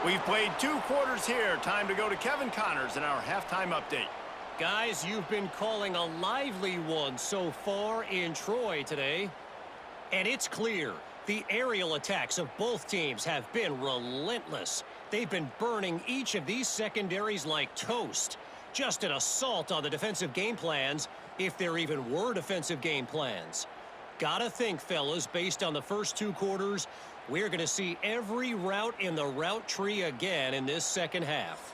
We've played 2 quarters here. Time to go to Kevin Connors in our halftime update. Guys, you've been calling a lively one so far in Troy today. And it's clear the aerial attacks of both teams have been relentless. They've been burning each of these secondaries like toast. Just an assault on the defensive game plans, if there even were defensive game plans. Gotta think, fellas, based on the first 2 quarters, we're going to see every route in the route tree again in this second half.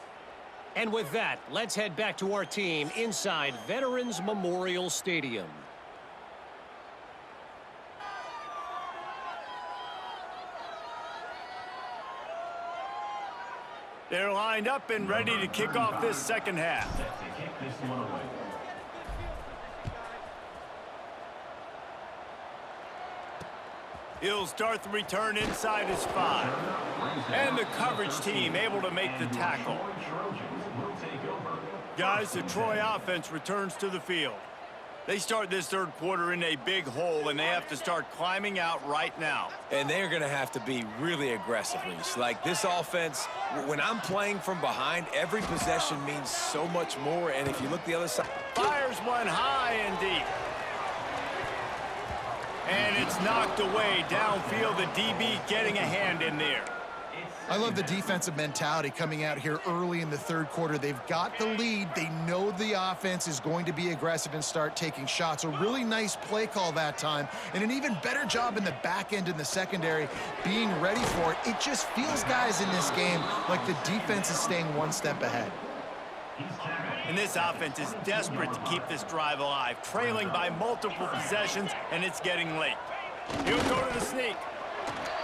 And with that, let's head back to our team inside Veterans Memorial Stadium. They're lined up and ready to kick off this second half. He'll start the return inside his 5. And the coverage team able to make the tackle. Guys, the Troy offense returns to the field. They start this third quarter in a big hole, and they have to start climbing out right now. And they're going to have to be really aggressive, Reese. Like this offense, when I'm playing from behind, every possession means so much more. And if you look the other side. Fires one high and deep. And it's knocked away downfield. The DB getting a hand in there. I love the defensive mentality coming out here early in the third quarter. They've got the lead. They know the offense is going to be aggressive and start taking shots. A really nice play call that time, and an even better job in the back end in the secondary being ready for it. It just feels, guys, in this game like the defense is staying one step ahead. And this offense is desperate to keep this drive alive, trailing by multiple possessions, and it's getting late. He'll go to the sneak.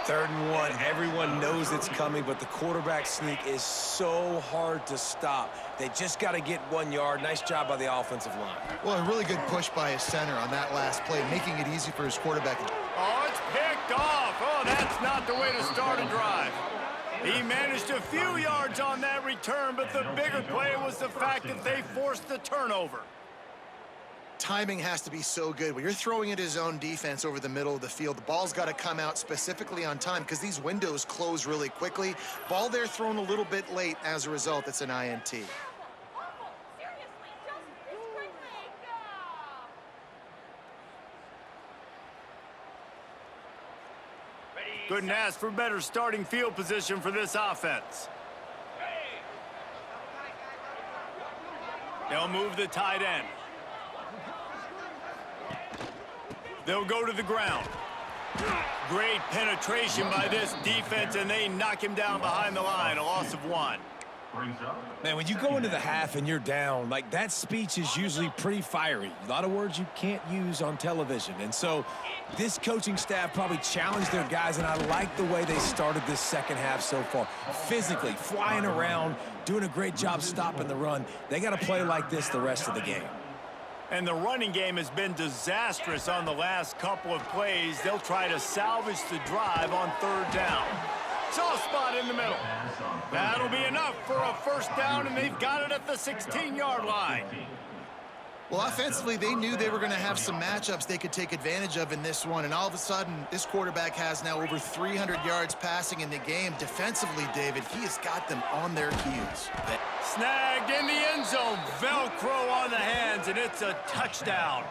3rd and 1, everyone knows it's coming, but the quarterback sneak is so hard to stop. They just got to get 1 yard. Nice job by the offensive line. Well, a really good push by his center on that last play, making it easy for his quarterback. Oh, it's picked off. Oh, that's not the way to start a drive. He managed a few yards on that return, but the bigger play was the fact that they forced the turnover. Timing has to be so good. When you're throwing at his own defense over the middle of the field, the ball's got to come out specifically on time because these windows close really quickly. Ball there thrown a little bit late. As a result, it's an INT. Couldn't ask for better starting field position for this offense. They'll move the tight end. They'll go to the ground. Great penetration by this defense, and they knock him down behind the line, a loss of 1. Man, when you go into the half and you're down, like that speech is usually pretty fiery. A lot of words you can't use on television. And so this coaching staff probably challenged their guys, and I like the way they started this second half so far. Physically, flying around, doing a great job stopping the run. They got to play like this the rest of the game. And the running game has been disastrous on the last couple of plays. They'll try to salvage the drive on 3rd down. Soft spot in the middle. That'll be enough for a 1st down, and they've got it at the 16-yard line. Well, offensively, they knew they were going to have some matchups they could take advantage of in this one, and all of a sudden, this quarterback has now over 300 yards passing in the game. Defensively, David, he has got them on their heels. Snagged in the end zone. Velcro on the hands, and it's a touchdown.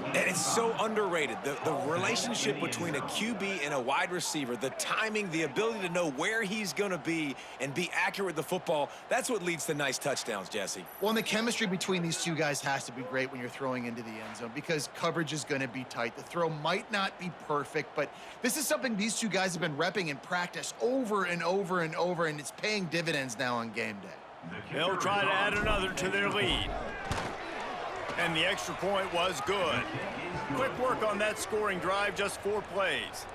And it's so underrated. The relationship between a QB and a wide receiver, the timing, the ability to know where he's going to be and be accurate with the football, that's what leads to nice touchdowns, Jesse. Well, and the chemistry between these two guys has to be great when you're throwing into the end zone because coverage is going to be tight. The throw might not be perfect, but this is something these two guys have been repping in practice over and over and over, and it's paying dividends now on game day. They'll try to add another to their lead. And the extra point was good. Quick work on that scoring drive, just 4 plays.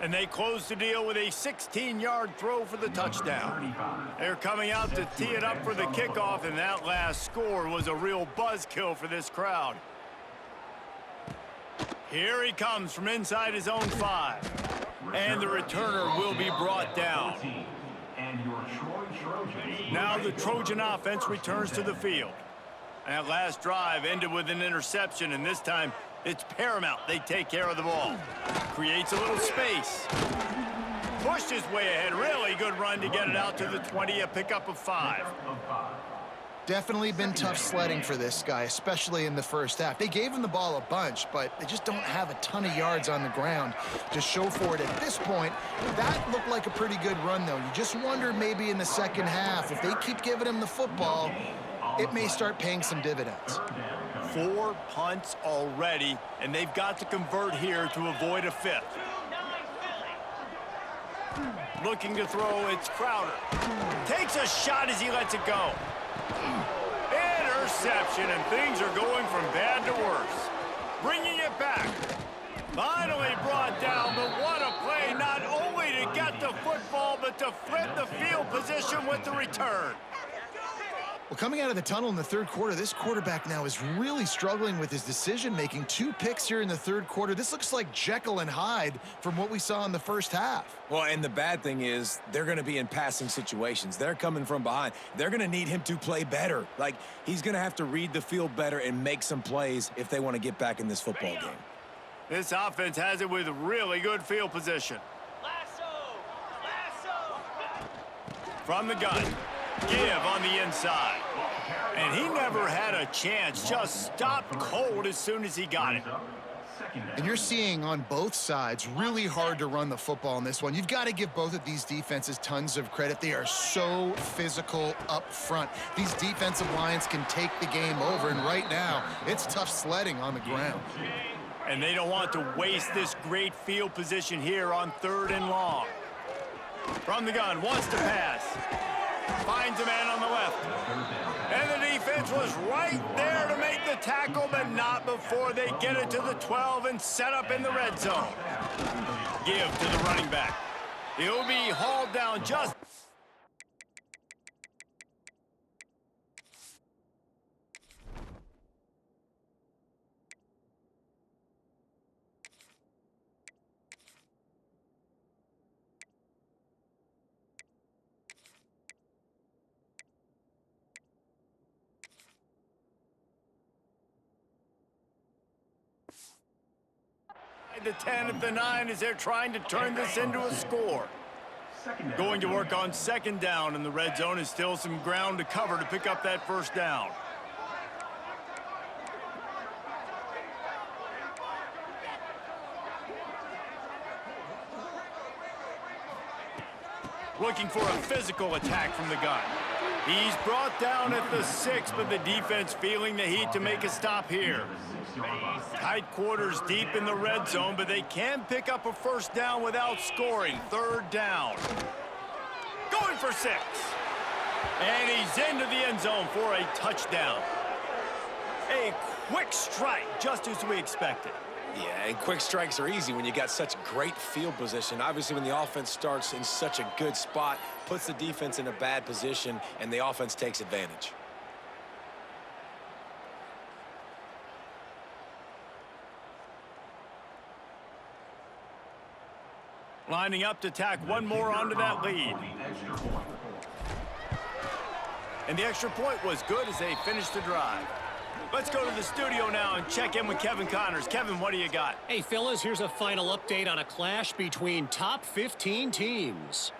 And they close the deal with a 16-yard throw for the touchdown. They're coming out to tee it up for the kickoff, and that last score was a real buzzkill for this crowd. Here he comes from inside his own 5. And the returner will be brought down. Now the Trojan offense returns to the field. That last drive ended with an interception, and this time it's paramount they take care of the ball. Creates a little space. pushed his way ahead. Really good run to get it out to the 20, a pickup of 5. Definitely been tough sledding for this guy, especially in the first half. They gave him the ball a bunch, but they just don't have a ton of yards on the ground to show for it at this point. That looked like a pretty good run, though. You just wonder maybe in the second half, if they keep giving him the football, it may start paying some dividends. 4 punts already, and they've got to convert here to avoid a 5th. Looking to throw, it's Crowder. Takes a shot as he lets it go. Interception, and things are going from bad to worse. Bringing it back. Finally brought down, but what a play, not only to get the football, but to flip the field position with the return. Well, coming out of the tunnel in the third quarter, this quarterback now is really struggling with his decision-making. 2 picks here in the third quarter. This looks like Jekyll and Hyde from what we saw in the first half. Well, and the bad thing is they're going to be in passing situations. They're coming from behind. They're going to need him to play better. Like, he's going to have to read the field better and make some plays if they want to get back in this football game. This offense has it with really good field position. From the gun. Give on the inside. And he never had a chance. Just stopped cold as soon as he got it. And you're seeing on both sides really hard to run the football in this one. You've got to give both of these defenses tons of credit. They are so physical up front. These defensive lines can take the game over, and right now it's tough sledding on the ground. And they don't want to waste this great field position here on 3rd and long. From the gun, wants to pass. Finds a man on the left. And the defense was right there to make the tackle, but not before they get it to the 12 and set up in the red zone. Give to the running back. He'll be hauled down just... the 10 at the 9 as they're trying to turn this into a score. Going to work on 2nd down in the red zone is still some ground to cover to pick up that 1st down. Looking for a physical attack from the gun. He's brought down at the 6, but the defense feeling the heat to make a stop here. Tight quarters deep in the red zone, but they can pick up a 1st down without scoring. 3rd down. Going for 6. And he's into the end zone for a touchdown. A quick strike, just as we expected. Yeah, and quick strikes are easy when you got such great field position. Obviously, when the offense starts in such a good spot, puts the defense in a bad position, and the offense takes advantage. Lining up to tack one more onto that lead. And the extra point was good as they finished the drive. Let's go to the studio now and check in with Kevin Connors. Kevin, what do you got? Hey, fellas, here's a final update on a clash between top 15 teams.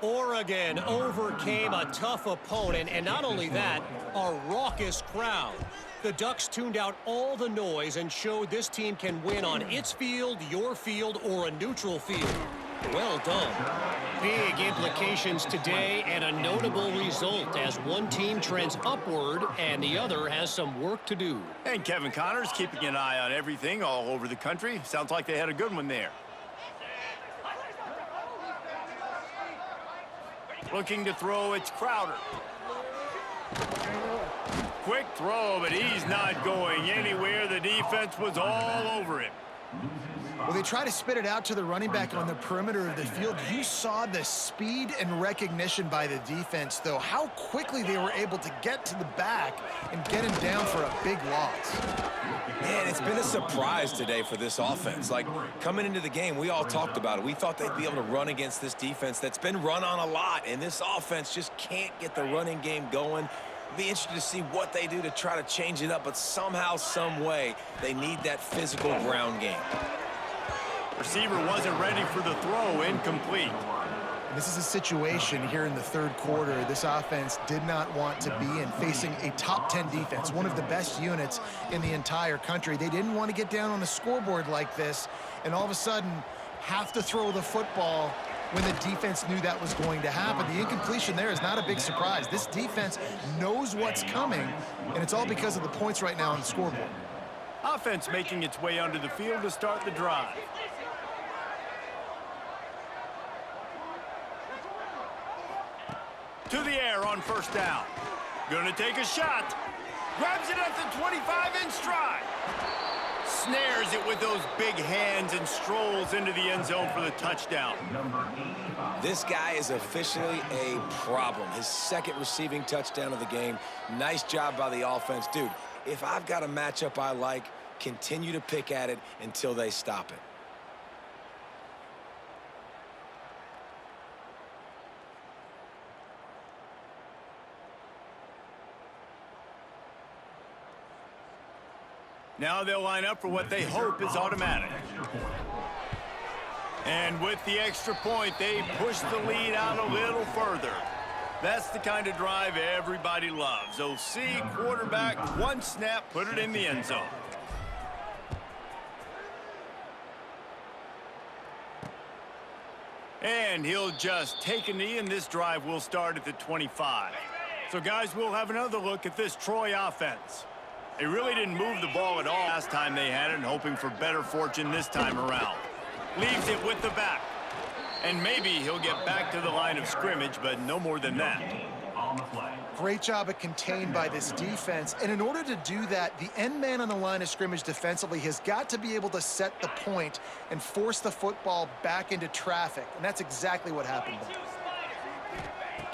Oregon overcame a tough opponent, and not only that, a raucous crowd. The Ducks tuned out all the noise and showed this team can win on its field, your field, or a neutral field. Well done. Big implications today and a notable result as one team trends upward and the other has some work to do. And Kevin Connors keeping an eye on everything all over the country. Sounds like they had a good one there. Looking to throw, it's Crowder. Quick throw, but he's not going anywhere. The defense was all over him. Well, they try to spit it out to the running back on the perimeter of the field. You saw the speed and recognition by the defense, though. How quickly they were able to get to the back and get him down for a big loss. Man, it's been a surprise today for this offense. Like, coming into the game, we all talked about it. We thought they'd be able to run against this defense that's been run on a lot, and this offense just can't get the running game going. Be interested to see what they do to try to change it up, but somehow, some way, they need that physical ground game. Receiver wasn't ready for the throw, incomplete. This is a situation here in the third quarter this offense did not want to be in, facing a top 10 defense, one of the best units in the entire country. They didn't want to get down on the scoreboard like this and all of a sudden have to throw the football when the defense knew that was going to happen. The incompletion there is not a big surprise. This defense knows what's coming, and it's all because of the points right now on the scoreboard. Offense making its way onto the field to start the drive. To the air on first down. Gonna take a shot. Grabs it at the 25 in stride. Snares it with those big hands and strolls into the end zone for the touchdown. This guy is officially a problem. His second receiving touchdown of the game. Nice job by the offense. Dude, if I've got a matchup I like, continue to pick at it until they stop it. Now they'll line up for what they hope is automatic. And with the extra point, they push the lead out a little further. That's the kind of drive everybody loves. OC, quarterback, one snap, put it in the end zone. And he'll just take a knee, and this drive will start at the 25. So, guys, we'll have another look at this Troy offense. They really didn't move the ball at all last time they had it, and hoping for better fortune this time around. Leaves it with the back. And maybe he'll get back to the line of scrimmage, but no more than that. Great job at contained by this defense. And in order to do that, the end man on the line of scrimmage defensively has got to be able to set the point and force the football back into traffic. And that's exactly what happened there.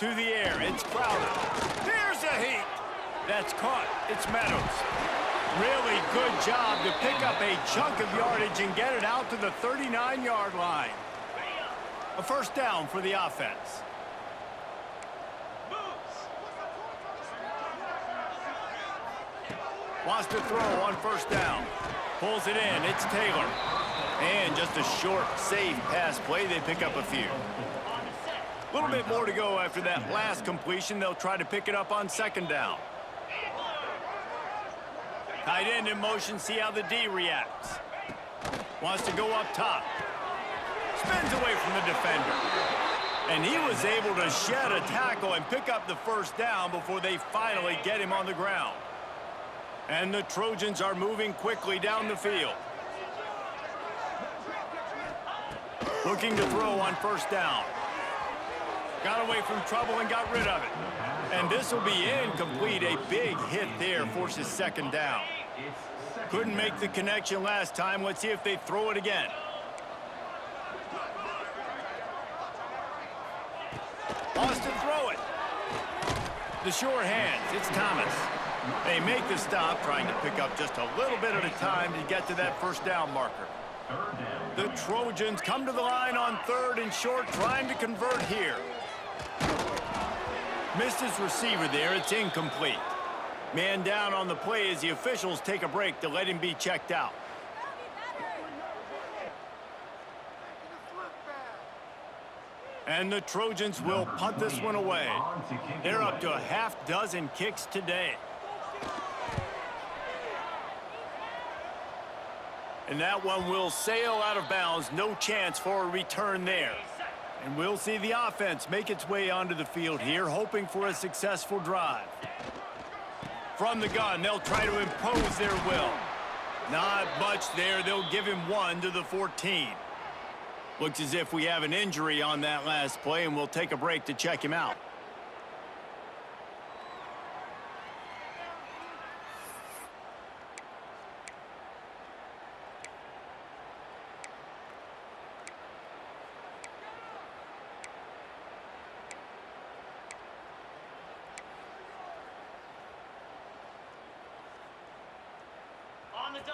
To the air, it's Crowder. There's a heat. That's caught. It's Meadows. Really good job to pick up a chunk of yardage and get it out to the 39-yard line. A first down for the offense. Wants to throw on first down. Pulls it in. It's Taylor. And just a short, safe pass play. They pick up a few. A little bit more to go after that last completion. They'll try to pick it up on second down. Tight end in motion, see how the D reacts. Wants to go up top. Spins away from the defender. And he was able to shed a tackle and pick up the first down before they finally get him on the ground. And the Trojans are moving quickly down the field. Looking to throw on first down. Got away from trouble and got rid of it. And this will be incomplete. A big hit there forces second down. Couldn't make the connection last time. Let's see if they throw it again. Wants to throw it. The sure hands. It's Thomas. They make the stop, trying to pick up just a little bit at a time to get to that first down marker. The Trojans come to the line on third and short, trying to convert here. Missed his receiver there. It's incomplete. Man down on the play as the officials take a break to let him be checked out. And the Trojans will punt this one away. They're up to a half dozen kicks today. And that one will sail out of bounds. No chance for a return there. And we'll see the offense make its way onto the field here, hoping for a successful drive. From the gun, they'll try to impose their will. Not much there. They'll give him one to the 14. Looks as if we have an injury on that last play, and we'll take a break to check him out.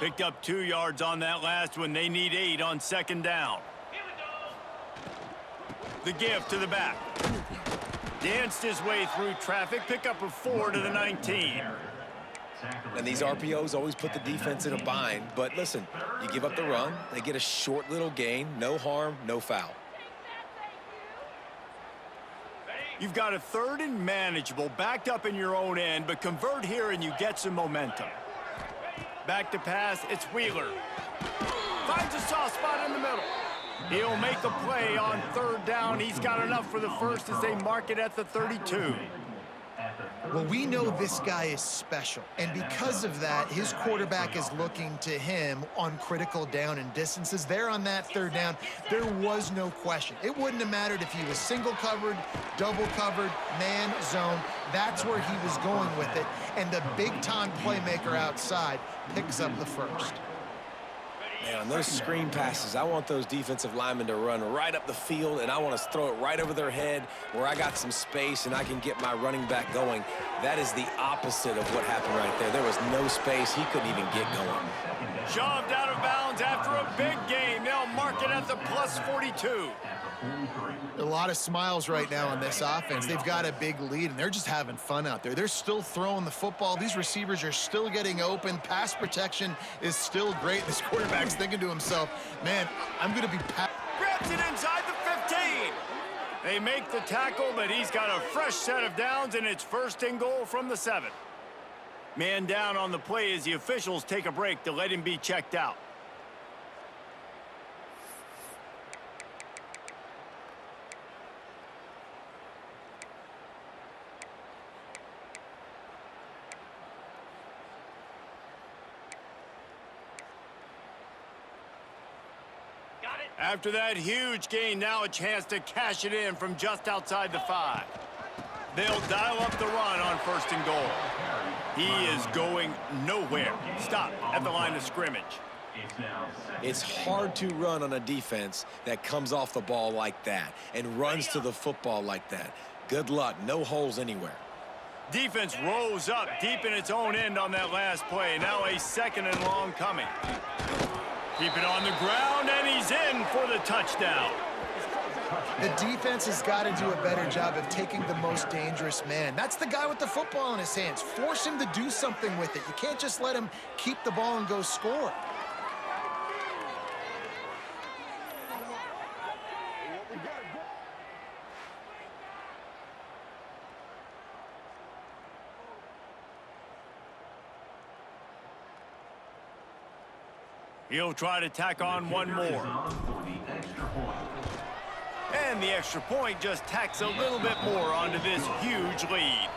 Picked up 2 yards on that last one. They need 8 on second down. The give to the back. Danced his way through traffic. Pick up a 4 to the 19. And these RPOs always put the defense in a bind. But listen, you give up the run, they get a short little gain. No harm, no foul. You've got a 3rd and manageable, backed up in your own end, but convert here and you get some momentum. Back to pass, it's Wheeler. Finds a soft spot in the middle. He'll make a play on 3rd down. He's got enough for the first as they mark it at the 32. Well, we know this guy is special, and because of that, his quarterback is looking to him on critical down and distances. There on that 3rd down, there was no question. It wouldn't have mattered if he was single covered, double covered, man, zone. That's where he was going with it, and the big-time playmaker outside picks up the first. Man, on those screen passes, I want those defensive linemen to run right up the field, and I want to throw it right over their head where I got some space and I can get my running back going. That is the opposite of what happened right there. There was no space. He couldn't even get going. Shoved out of bounds after a big game. They'll mark it at the plus 42. A lot of smiles right now on this offense. They've got a big lead, and they're just having fun out there. They're still throwing the football. These receivers are still getting open. Pass protection is still great. This quarterback's thinking to himself, man, I'm going to be... Grabs it inside the 15. They make the tackle, but he's got a fresh set of downs, and it's 1st and goal from the 7. Man down on the play as the officials take a break to let him be checked out. After that huge gain, now a chance to cash it in from just outside the 5. They'll dial up the run on 1st and goal. He is going nowhere. Stop at the line of scrimmage. It's hard to run on a defense that comes off the ball like that and runs to the football like that. Good luck. No holes anywhere. Defense rose up deep in its own end on that last play. Now a 2nd and long coming. Keep it on the ground, and he's in for the touchdown. The defense has got to do a better job of taking the most dangerous man. That's the guy with the football in his hands. Force him to do something with it. You can't just let him keep the ball and go score. He'll try to tack on one more. And the extra point just tacks a little bit more onto this huge lead.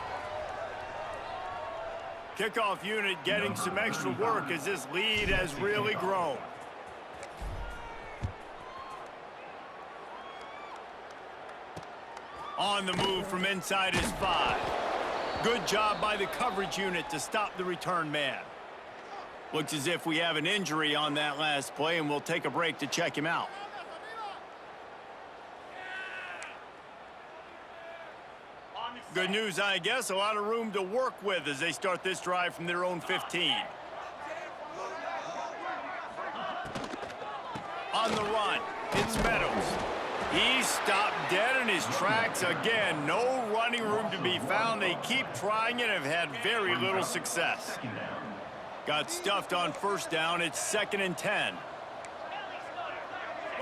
Kickoff unit getting some extra work as this lead has really grown. On the move from inside his 5. Good job by the coverage unit to stop the return man. Looks as if we have an injury on that last play, and we'll take a break to check him out. Good news, I guess. A lot of room to work with as they start this drive from their own 15. On the run, it's Meadows. He's stopped dead in his tracks again. No running room to be found. They keep trying and have had very little success. Got stuffed on 1st down. It's 2nd and 10.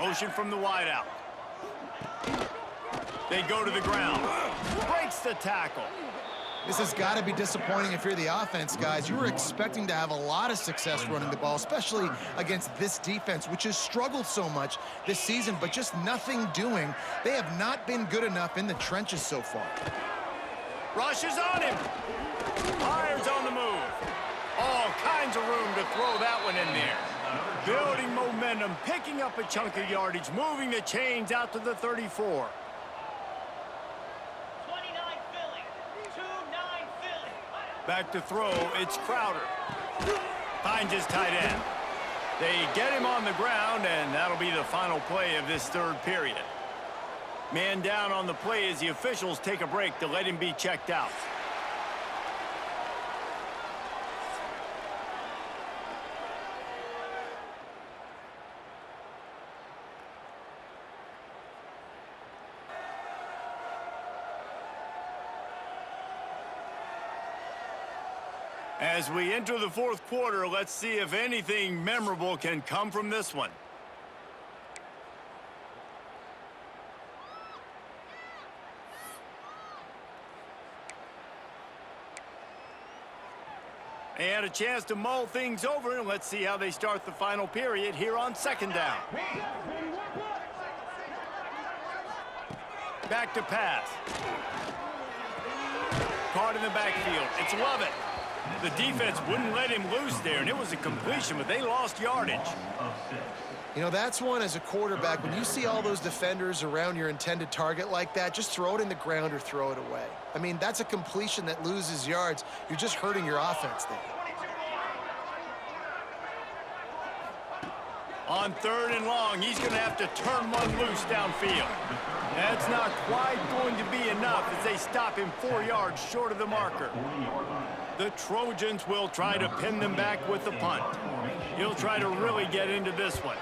Motion from the wideout. They go to the ground. Breaks the tackle. This has got to be disappointing if you're the offense, guys. You were expecting to have a lot of success running the ball, especially against this defense, which has struggled so much this season, but just nothing doing. They have not been good enough in the trenches so far. Rushes on him. Myers on the move. All kinds of room to throw that one in there. Building momentum, picking up a chunk of yardage, moving the chains out to the 34. 29 Philly. 2-9 Philly. Back to throw, it's Crowder. Finds his tight end. They get him on the ground, and that'll be the final play of this 3rd period. Man down on the play as the officials take a break to let him be checked out. As we enter the 4th quarter, let's see if anything memorable can come from this one. And a chance to mull things over, and let's see how they start the final period here on second down. Back to pass. Caught in the backfield. It's Lovett. The defense wouldn't let him loose there, and it was a completion, but they lost yardage. You know, that's one as a quarterback. When you see all those defenders around your intended target like that, just throw it in the ground or throw it away. I mean, that's a completion that loses yards. You're just hurting your offense there. On 3rd and long, he's going to have to turn one loose downfield. That's not quite going to be enough as they stop him 4 yards short of the marker. The Trojans will try to pin them back with the punt. He'll try to really get into this one.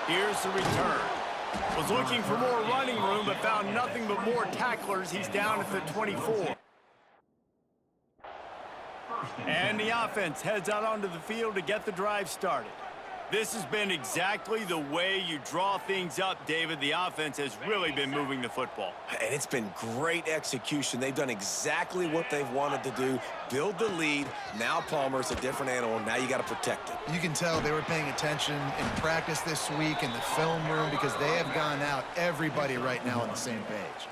Here's the return. Was looking for more running room, but found nothing but more tacklers. He's down at the 24. And the offense heads out onto the field to get the drive started. This has been exactly the way you draw things up, David. The offense has really been moving the football. And it's been great execution. They've done exactly what they've wanted to do. Build the lead. Now Palmer's a different animal. Now you got to protect it. You can tell they were paying attention in practice this week in the film room because they have gone out, everybody right now on the same page.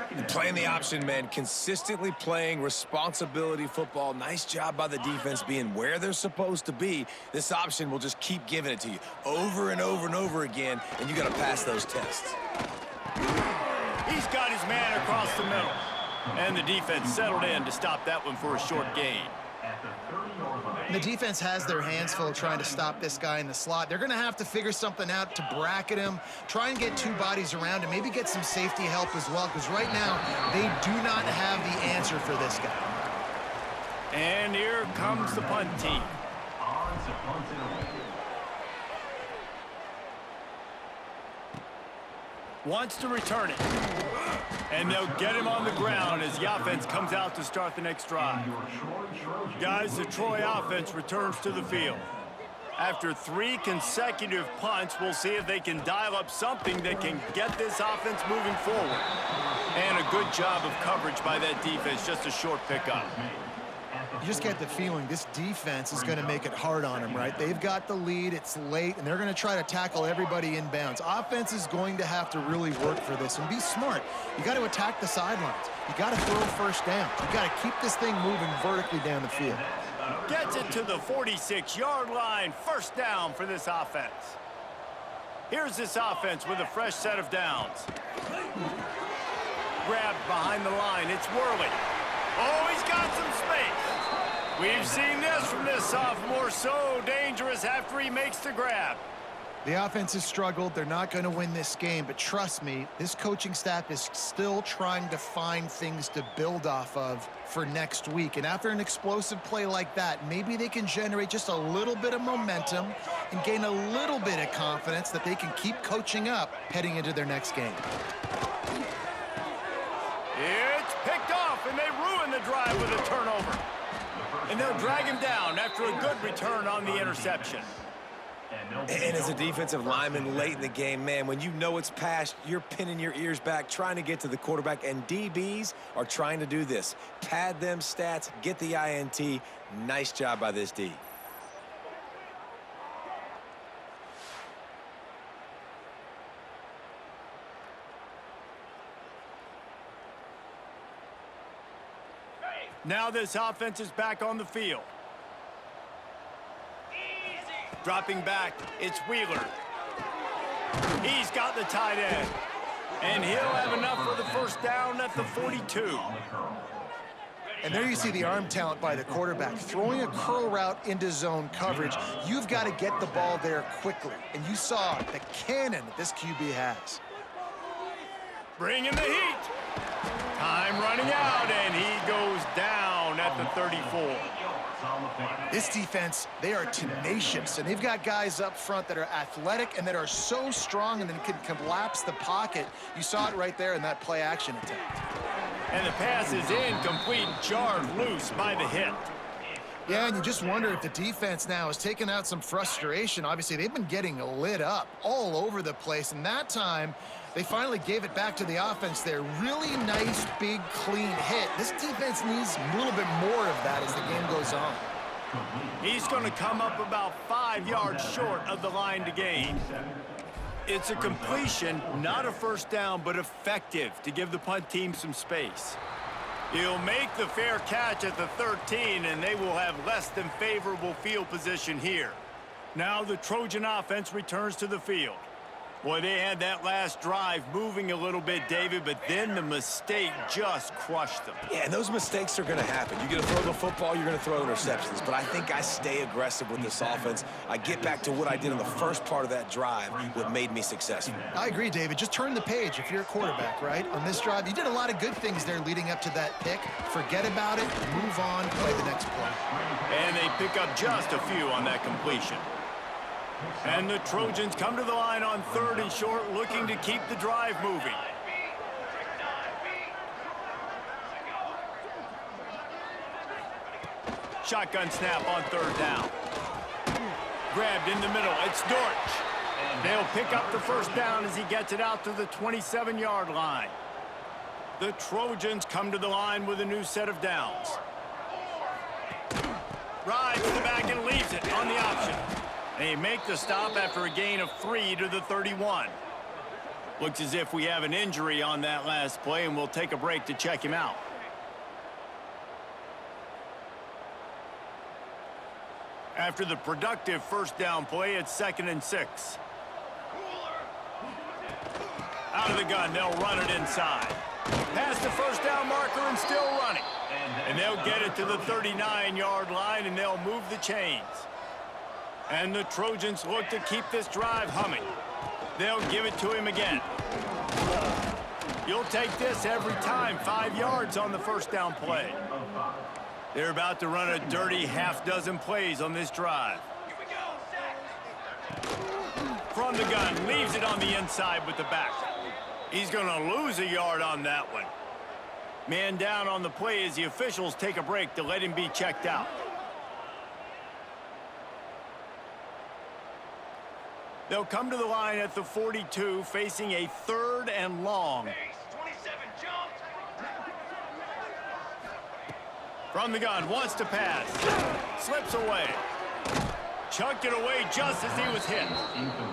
And playing the option, man, consistently playing responsibility football. Nice job by the defense being where they're supposed to be. This option will just keep giving it to you over and over and over again, and you got to pass those tests. He's got his man across the middle. And the defense settled in to stop that one for a short gain. The defense has their hands full trying to stop this guy in the slot. They're going to have to figure something out to bracket him, try and get 2 bodies around him, maybe get some safety help as well, because right now they do not have the answer for this guy. And here comes the punt team. Wants to return it. And they'll get him on the ground as the offense comes out to start the next drive. Guys, the Troy offense returns to the field. After 3 consecutive punts, we'll see if they can dial up something that can get this offense moving forward. And a good job of coverage by that defense, just a short pickup. You just get the feeling this defense is going to make it hard on them, right? They've got the lead, it's late, and they're going to try to tackle everybody inbounds. Offense is going to have to really work for this and be smart. You got to attack the sidelines. You got to throw first down. You got to keep this thing moving vertically down the field. Gets it to the 46-yard line. First down for this offense. Here's this offense with a fresh set of downs. Grabbed behind the line. It's Worley. Oh, he's got some space. We've seen this from this sophomore, so dangerous after he makes the grab. The offense has struggled. They're not going to win this game, but trust me, this coaching staff is still trying to find things to build off of for next week. And after an explosive play like that, maybe they can generate just a little bit of momentum and gain a little bit of confidence that they can keep coaching up heading into their next game. It's picked off, and they ruin the drive with a turnover. And they'll drag him down after a good return on the interception. And as a defensive lineman late in the game, man, when you know it's past, you're pinning your ears back, trying to get to the quarterback, and DBs are trying to do this. Pad them stats, get the INT. Nice job by this D. Now this offense is back on the field. Dropping back, it's Wheeler. He's got the tight end. And he'll have enough for the first down at the 42. And there you see the arm talent by the quarterback. Throwing a curl route into zone coverage, you've got to get the ball there quickly. And you saw the cannon that this QB has. Bring in the heat. Time running out, and he goes down at the 34. This defense, they are tenacious, and they've got guys up front that are athletic and that are so strong and then can collapse the pocket. You saw it right there in that play-action attempt. And the pass is incomplete, jarred loose by the hit. Yeah, and you just wonder if the defense now is taking out some frustration. Obviously, they've been getting lit up all over the place, and that time They finally gave it back to the offense there. Really nice, big, clean hit. This defense needs a little bit more of that as the game goes on. He's going to come up about 5 yards short of the line to gain. It's a completion, not a first down, but effective to give the punt team some space. He'll make the fair catch at the 13, and they will have less than favorable field position here. Now the Trojan offense returns to the field. Boy, they had that last drive moving a little bit, David, but then the mistake just crushed them. Yeah, and those mistakes are going to happen. You're going to throw the football, you're going to throw interceptions. But I think I stay aggressive with this offense. I get back to what I did in the first part of that drive, what made me successful. I agree, David. Just turn the page if you're a quarterback, right? On this drive, you did a lot of good things there leading up to that pick. Forget about it, move on, play the next play. And they pick up just a few on that completion. And the Trojans come to the line on 3rd and short, looking to keep the drive moving. Shotgun snap on 3rd down. Grabbed in the middle. It's Dortch. They'll pick up the first down as he gets it out to the 27-yard line. The Trojans come to the line with a new set of downs. Rides to the back and leaves it on the option. They make the stop after a gain of 3 to the 31. Looks as if we have an injury on that last play, and we'll take a break to check him out. After the productive first down play, it's 2nd and 6. Out of the gun, they'll run it inside. Past the first down marker and still running. And they'll get it to the 39-yard line, and they'll move the chains. And the Trojans look to keep this drive humming. They'll give it to him again. You'll take this every time. 5 yards on the first down play. They're about to run a dirty half-dozen plays on this drive. From the gun, leaves it on the inside with the back. He's going to lose a yard on that one. Man down on the play as the officials take a break to let him be checked out. They'll come to the line at the 42, facing a 3rd and long. From the gun, wants to pass. Slips away. Chucked it away just as he was hit.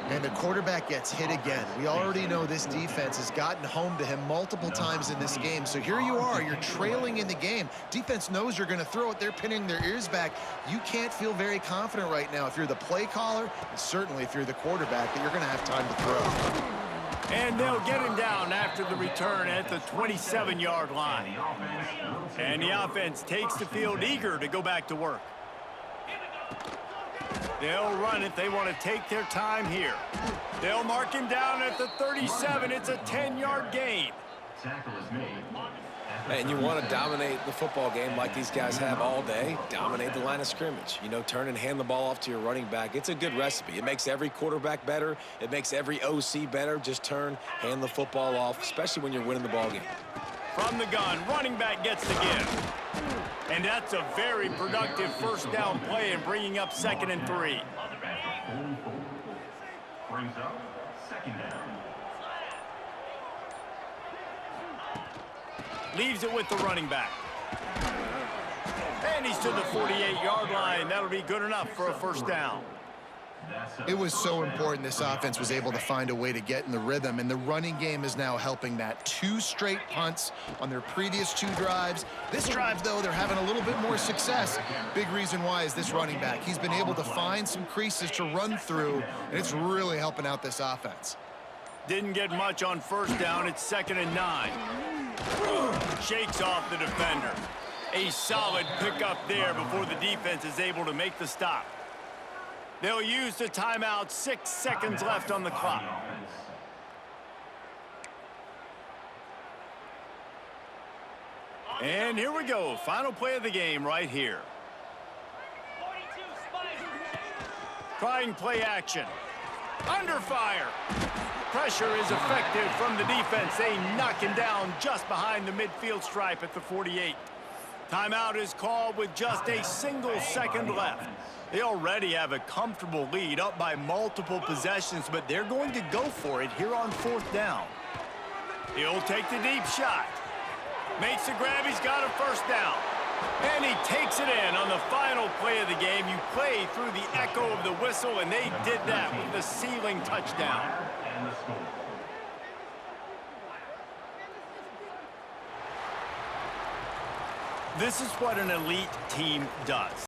And the quarterback gets hit again. We already know this defense has gotten home to him multiple times in this game. So here you are, you're trailing in the game. Defense knows you're going to throw it. They're pinning their ears back. You can't feel very confident right now if you're the play caller, and certainly if you're the quarterback, that you're going to have time to throw. And they'll get him down after the return at the 27-yard line. And the offense takes the field eager to go back to work. They'll run it. They want to take their time here. They'll mark him down at the 37. It's a 10-yard gain. And you want to dominate the football game like these guys have all day. Dominate the line of scrimmage. You know, turn and hand the ball off to your running back. It's a good recipe. It makes every quarterback better. It makes every OC better. Just turn, hand the football off, especially when you're winning the ball game. From the gun, running back gets the give. And that's a very productive first down play and bringing up 2nd and 3. Brings up 2nd down. Leaves it with the running back. And he's to the 48-yard line. That'll be good enough for a first down. It was so important this offense was able to find a way to get in the rhythm, and the running game is now helping that. 2 straight punts on their previous 2 drives. This drive, though, they're having a little bit more success. Big reason why is this running back. He's been able to find some creases to run through, and it's really helping out this offense. Didn't get much on first down. It's 2nd and 9. Shakes off the defender. A solid pickup there before the defense is able to make the stop. They'll use the timeout. 6 seconds left on the clock. And here we go. Final play of the game right here. 42 Spiders. Trying play action. Under fire. Pressure is effective from the defense. They knock him down just behind the midfield stripe at the 48. Timeout is called with just a single second left. They already have a comfortable lead, up by multiple possessions, but they're going to go for it here on 4th down. He'll take the deep shot. Makes the grab. He's got a first down. And he takes it in on the final play of the game. You play through the echo of the whistle, and they did that with the ceiling touchdown. And the score. This is what an elite team does.